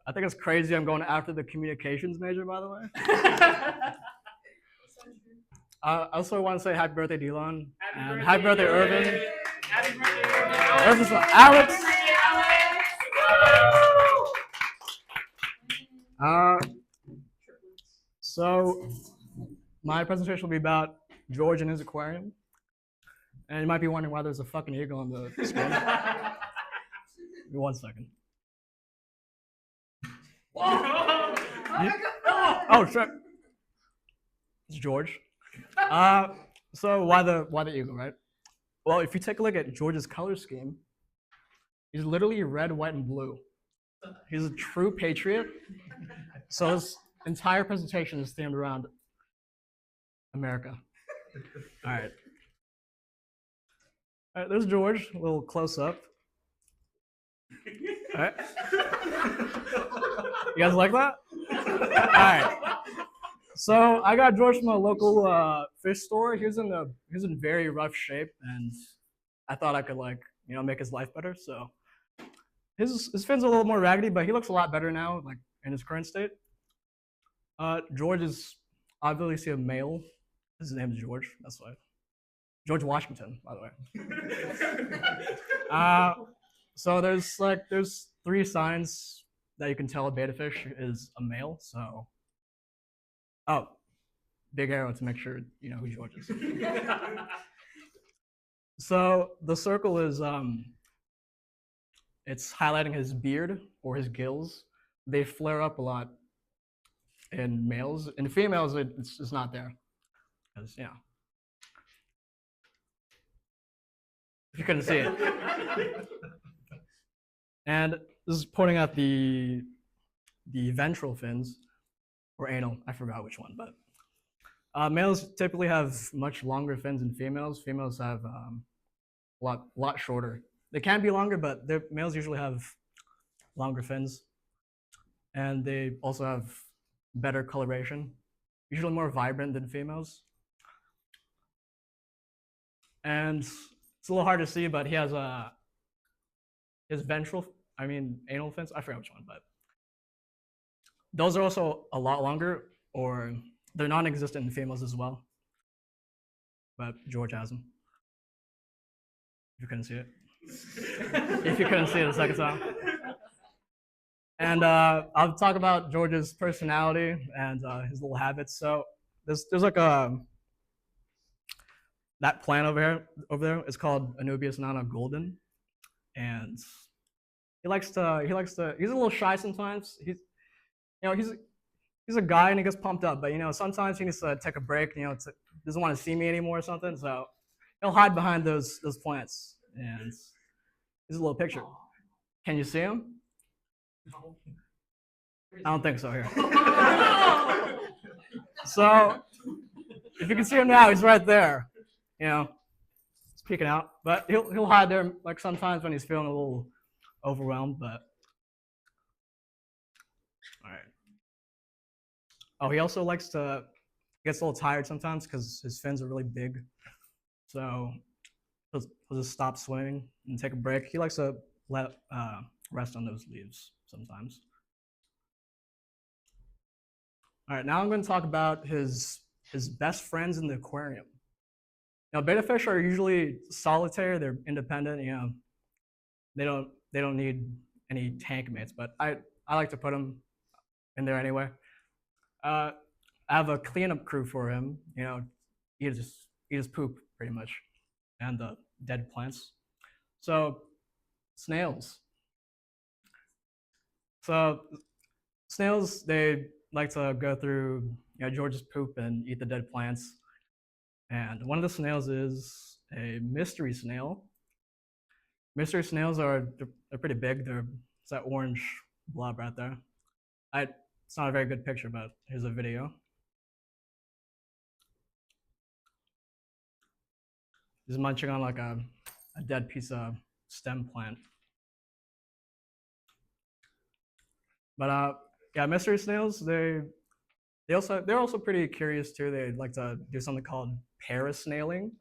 I think it's crazy I'm going after the communications major, by the way. I also want to say happy birthday, Dylan. And happy birthday, Irvin. Happy birthday, Irvin. Irvin's from Alex. So my presentation will be about George and his aquarium. And you might be wondering why there's a fucking eagle on the screen. Give me 1 second. Oh shit. It's George. So why the eagle, right? Well, if you take a look at George's color scheme, he's literally red, white, and blue. He's a true patriot. So his entire presentation is themed around America. All right. All right, there's George, a little close up. All right. You guys like that? All right. So I got George from a local fish store. He was in very rough shape, and I thought I could make his life better. So his fin's a little more raggedy, but he looks a lot better now, like in his current state. George is obviously a male. His name is George. That's why. George Washington, by the way. So there's 3 signs that you can tell a betta fish is a male. So, big arrow to make sure you know who George is. So the circle is it's highlighting his beard or his gills. They flare up a lot in males. In females, it's just not there. Because if you couldn't see it. And this is pointing at the ventral fins, or anal, I forgot which one, but males typically have much longer fins than females. Females have a lot shorter. They can be longer, but males usually have longer fins. And they also have better coloration, usually more vibrant than females. And it's a little hard to see, but he has his anal fins, I forgot which one, but those are also a lot longer, or they're non-existent in females as well. But George has them. If you couldn't see it. If you couldn't see it the second time. And I'll talk about George's personality and his little habits. So there's like that plant over there is called Anubias nana golden, and he's a little shy sometimes. He's a guy and he gets pumped up, but sometimes he needs to take a break. Doesn't want to see me anymore or something, so he'll hide behind those plants. And here's a little picture. Can you see him? I don't think so here. So if you can see him now, he's right there. He's peeking out, but he'll hide there like sometimes when he's feeling a little overwhelmed. But all right. Oh, he also gets a little tired sometimes because his fins are really big. So he'll just stop swimming and take a break. He likes to rest on those leaves sometimes. All right, now I'm going to talk about his best friends in the aquarium. Betta fish are usually solitary. They're independent. They don't need any tank mates. But I like to put them in there anyway. I have a cleanup crew for him. He just poop pretty much, and the dead plants. So snails. So snails, they like to go through George's poop and eat the dead plants. And one of the snails is a mystery snail. Mystery snails they're pretty big. It's that orange blob right there. It's not a very good picture, but here's a video. He's munching on like a dead piece of stem plant. But mystery snails, they're also pretty curious too. They like to do something called parasnailing.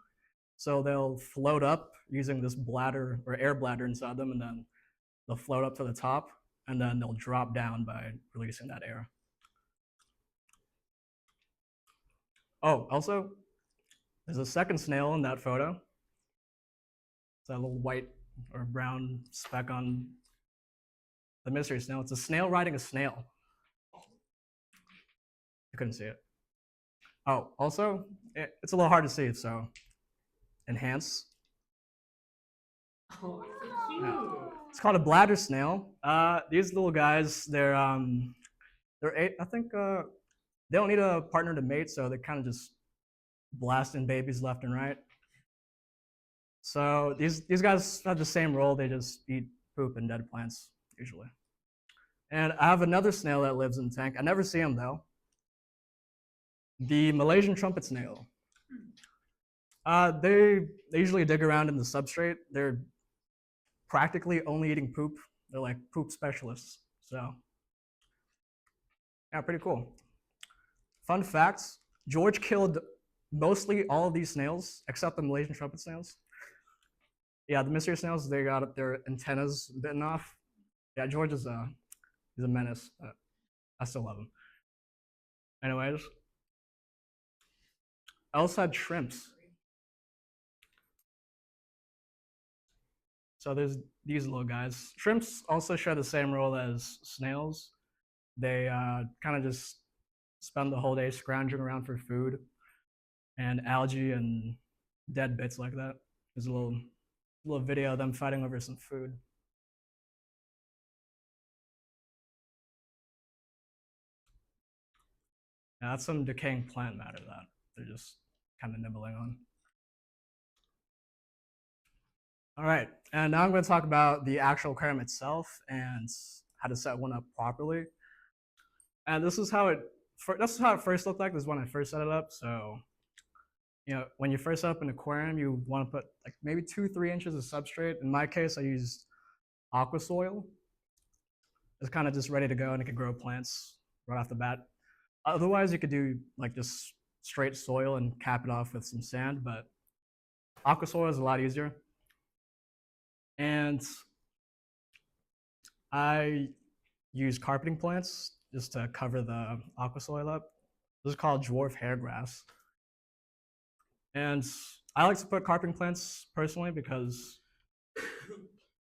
So they'll float up using this bladder or air bladder inside them, and then they'll float up to the top. and then they'll drop down by releasing that air. Oh, also, there's a second snail in that photo. It's that little white or brown speck on the mystery snail. It's a snail riding a snail. You couldn't see it. Oh, also, it's a little hard to see, so enhance. Oh, it's so cute. It's called a bladder snail. These little guys, they're eight. I think they don't need a partner to mate, so they kind of just blasting babies left and right. So these guys have the same role. They just eat poop and dead plants usually. And I have another snail that lives in the tank. I never see him though. The Malaysian trumpet snail. They usually dig around in the substrate. They're practically only eating poop. They're like poop specialists. So yeah, pretty cool. Fun facts: George killed mostly all of these snails except the Malaysian trumpet snails. Yeah, the mystery snails, they got their antennas bitten off. Yeah, George is he's a menace. I still love him. Anyways, I also had shrimps. So there's these little guys. Shrimps also share the same role as snails. They kind of just spend the whole day scrounging around for food and algae and dead bits like that. There's a little video of them fighting over some food. Yeah, that's some decaying plant matter that they're just kind of nibbling on. All right, and now I'm going to talk about the actual aquarium itself and how to set one up properly. And this is how it first looked like. This is when I first set it up. So, when you first set up an aquarium, you want to put like maybe 2-3 inches of substrate. In my case, I used aqua soil. It's kind of just ready to go, and it can grow plants right off the bat. Otherwise, you could do like just straight soil and cap it off with some sand, but aqua soil is a lot easier. And I use carpeting plants just to cover the aqua soil up. This is called dwarf hairgrass. And I like to put carpeting plants personally because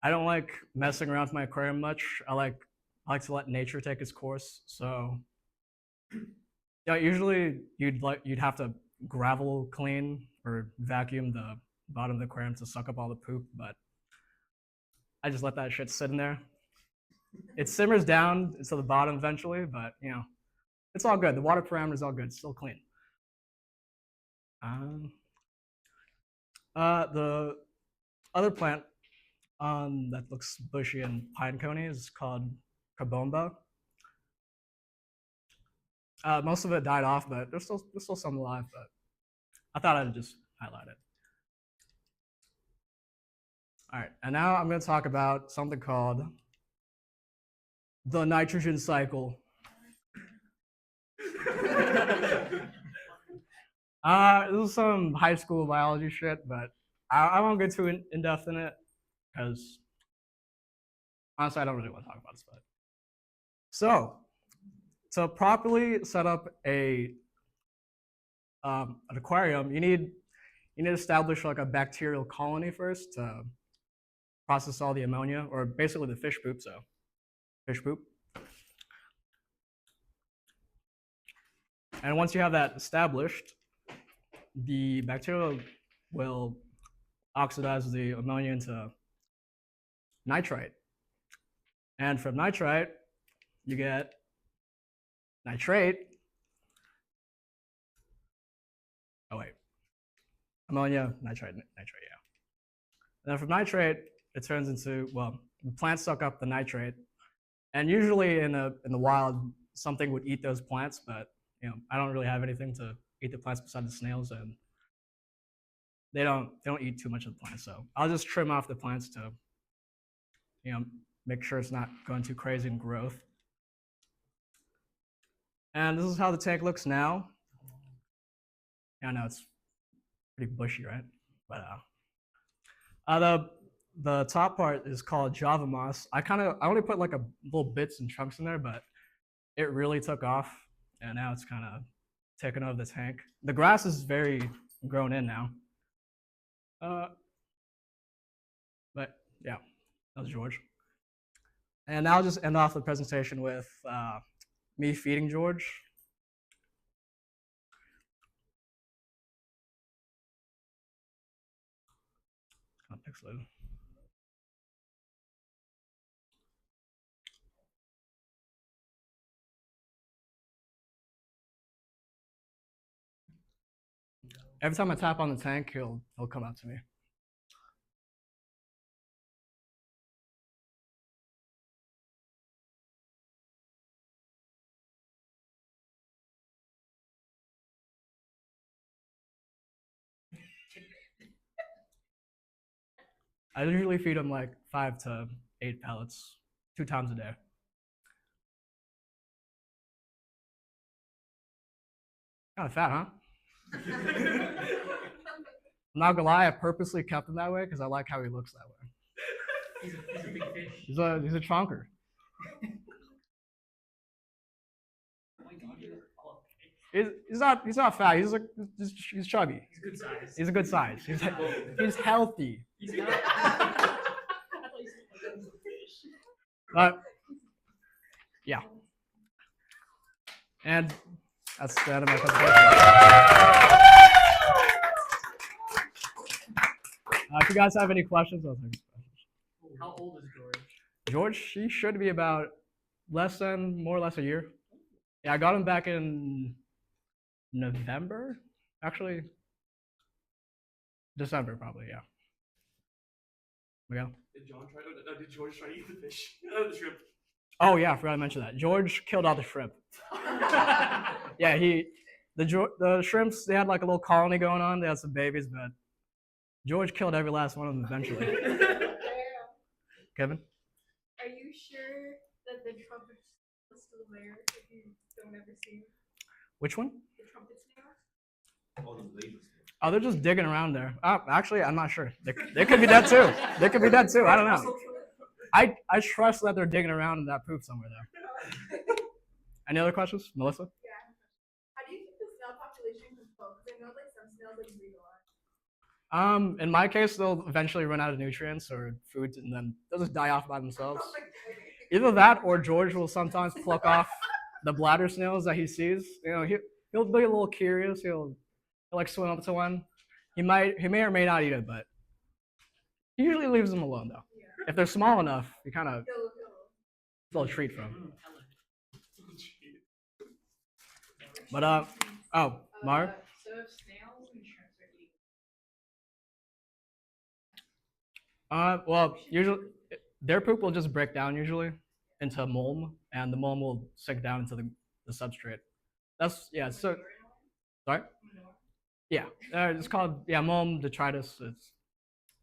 I don't like messing around with my aquarium much. I like to let nature take its course. So yeah, usually you'd have to gravel clean or vacuum the bottom of the aquarium to suck up all the poop, but I just let that shit sit in there. It simmers down to the bottom eventually, but it's all good. The water parameter is all good. It's still clean. The other plant that looks bushy and pine coney is called Kabomba. Most of it died off, but there's still some alive. But I thought I'd just highlight it. All right, and now I'm going to talk about something called the nitrogen cycle. This is some high school biology shit, but I won't get too in depth in it because honestly, I don't really want to talk about this. But so to properly set up an aquarium, you need to establish like a bacterial colony first to process all the ammonia, or basically the fish poop. So fish poop. And once you have that established, the bacteria will oxidize the ammonia into nitrite. And from nitrite, you get nitrate. Oh wait, ammonia, nitrite, yeah. And then from nitrate, it turns into, well, the plants suck up the nitrate, and usually in the wild, something would eat those plants, but I don't really have anything to eat the plants besides the snails, and they don't eat too much of the plants. So I'll just trim off the plants to make sure it's not going too crazy in growth. And this is how the tank looks now. Yeah, I know it's pretty bushy, right? But the top part is called Java Moss. I only put like a little bits and chunks in there, but it really took off, and now it's kind of taking over the tank. The grass is very grown in now. But yeah, that was George. And I'll just end off the presentation with me feeding George. Kind of pixelated. Every time I tap on the tank, he'll come up to me. I usually feed him like 5 to 8 pellets, 2 times a day. Kind of fat, huh? I'm not gonna lie, I purposely kept him that way because I like how he looks that way. He's a big fish. He's a chonker. He's not fat. He's chubby. He's good size. He's a good size. He's healthy. He's good. I thought you said he was a fish. But yeah, and that's the end of my presentation. If you guys have any questions, I'll take questions. How old is George? George, he should be about more or less a year. Yeah, I got him back in November, actually. December, probably, yeah. Miguel? Did George try to eat the fish? The shrimp. Oh yeah, I forgot to mention that. George killed all the shrimp. Yeah, the shrimps, they had like a little colony going on. They had some babies, but George killed every last one of them eventually. Kevin? Are you sure that the trumpet is still there if you don't ever see him? Which one? The trumpet snail? Oh, they're just digging around there. Actually, I'm not sure. They could be dead too. They could be dead too. I don't know. I trust that they're digging around in that poop somewhere there. Any other questions, Melissa? Yeah. How do you keep the snail population controlled? Because I know like some snails like breed a lot. In my case, they'll eventually run out of nutrients or food, and then they'll just die off by themselves. Either that, or George will sometimes pluck off the bladder snails that he sees. You know, he'll be a little curious. He'll like swim up to one. He may or may not eat it, but he usually leaves them alone though. Yeah. If they're small enough, you kind of He'll- little treat for them. But Mar? So if snails and shrimps are eating, Well, usually their poop will just break down usually into mulm, and the mulm will sink down into the substrate. That's So sorry. Yeah, it's called mulm detritus.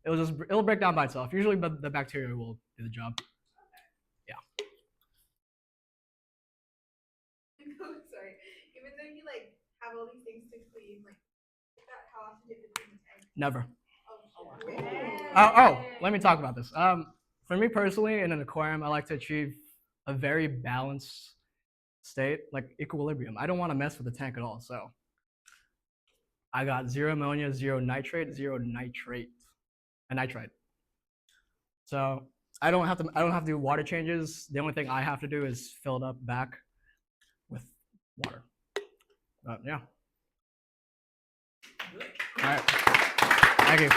It'll break down by itself. Usually, but the bacteria will do the job. sorry. Even though you like have all these things to clean, like how often do you have to clean the tank? Never. Oh, Let me talk about this. For me personally, in an aquarium, I like to achieve a very balanced state, like equilibrium. I don't want to mess with the tank at all. So I got 0 ammonia, 0 nitrate, 0 nitrate, and nitrite. So I don't have to do water changes. The only thing I have to do is fill it up back with water. But yeah. All right. Thank you.